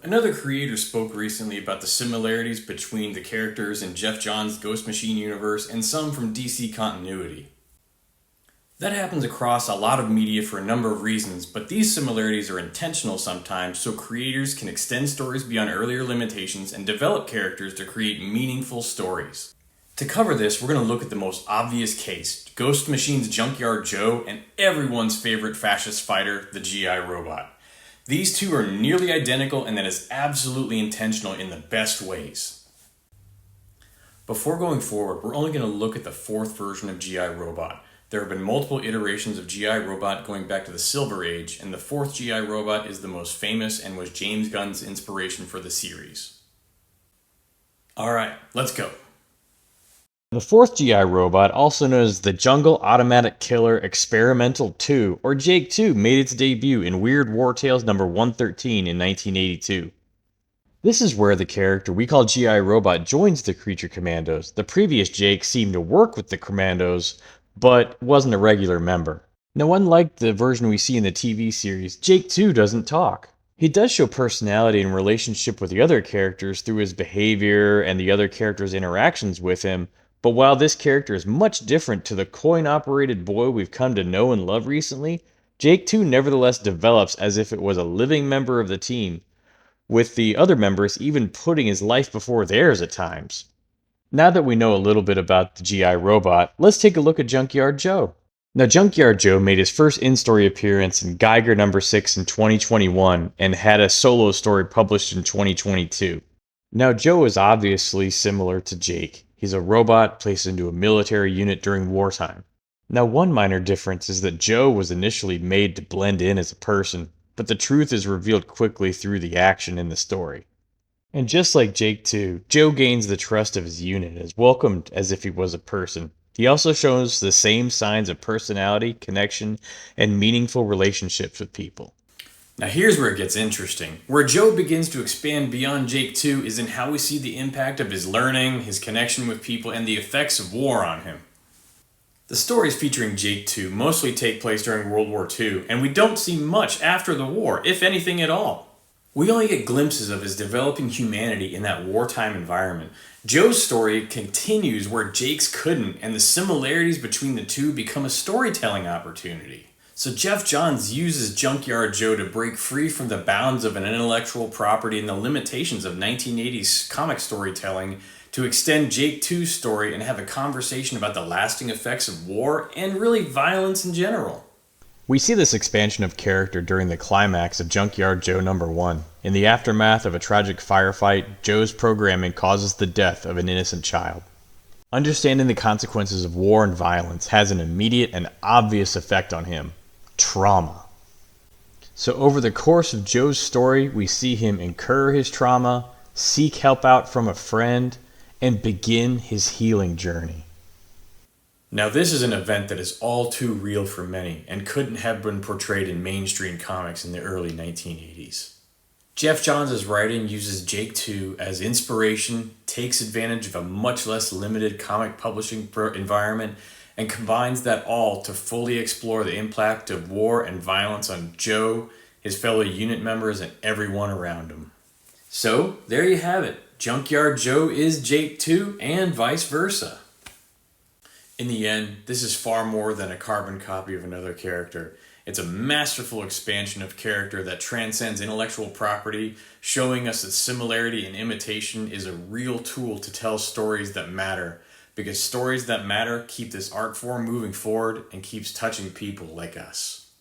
Another creator spoke recently about the similarities between the characters in Geoff Johns' Ghost Machine universe and some from DC continuity. That happens across a lot of media for a number of reasons, but these similarities are intentional sometimes so creators can extend stories beyond earlier limitations and develop characters to create meaningful stories. To cover this, we're going to look at the most obvious case, Ghost Machine's Junkyard Joe and everyone's favorite fascist fighter, the GI Robot. These two are nearly identical, and that is absolutely intentional in the best ways. Before going forward, we're only going to look at the fourth version of GI Robot. There have been multiple iterations of GI Robot going back to the Silver Age, and the fourth GI Robot is the most famous and was James Gunn's inspiration for the series. Alright, let's go. The fourth GI Robot, also known as the Jungle Automatic Killer Experimental 2, or Jake 2, made its debut in Weird War Tales number 113 in 1982. This is where the character we call GI Robot joins the Creature Commandos. The previous Jake seemed to work with the Commandos, but wasn't a regular member. Now, unlike the version we see in the TV series, Jake 2 doesn't talk. He does show personality and relationship with the other characters through his behavior and the other characters' interactions with him, but while this character is much different to the coin-operated boy we've come to know and love recently, Jake 2 nevertheless develops as if it was a living member of the team, with the other members even putting his life before theirs at times. Now that we know a little bit about the GI Robot, let's take a look at Junkyard Joe. Now, Junkyard Joe made his first in-story appearance in Geiger number 6 in 2021 and had a solo story published in 2022. Now, Joe is obviously similar to Jake. He's a robot placed into a military unit during wartime. Now, one minor difference is that Joe was initially made to blend in as a person, but the truth is revealed quickly through the action in the story. And just like Jake 2, Joe gains the trust of his unit and is welcomed as if he was a person. He also shows the same signs of personality, connection, and meaningful relationships with people. Now here's where it gets interesting. Where Joe begins to expand beyond Jake 2 is in how we see the impact of his learning, his connection with people, and the effects of war on him. The stories featuring Jake 2 mostly take place during World War II, and we don't see much after the war, if anything at all. We only get glimpses of his developing humanity in that wartime environment. Joe's story continues where Jake's couldn't, and the similarities between the two become a storytelling opportunity. So Geoff Johns uses Junkyard Joe to break free from the bounds of an intellectual property and the limitations of 1980s comic storytelling to extend Jake 2's story and have a conversation about the lasting effects of war and really violence in general. We see this expansion of character during the climax of Junkyard Joe number 1. In the aftermath of a tragic firefight, Joe's programming causes the death of an innocent child. Understanding the consequences of war and violence has an immediate and obvious effect on him. Trauma. So over the course of Joe's story, we see him incur his trauma, seek help out from a friend, and begin his healing journey. Now this is an event that is all too real for many and couldn't have been portrayed in mainstream comics in the early 1980s. Geoff Johns' writing uses Jake 2 as inspiration, takes advantage of a much less limited comic publishing environment, and combines that all to fully explore the impact of war and violence on Joe, his fellow unit members, and everyone around him. So, there you have it. Junkyard Joe is Jake 2, and vice versa. In the end, this is far more than a carbon copy of another character. It's a masterful expansion of character that transcends intellectual property, showing us that similarity and imitation is a real tool to tell stories that matter, because stories that matter keep this art form moving forward and keeps touching people like us.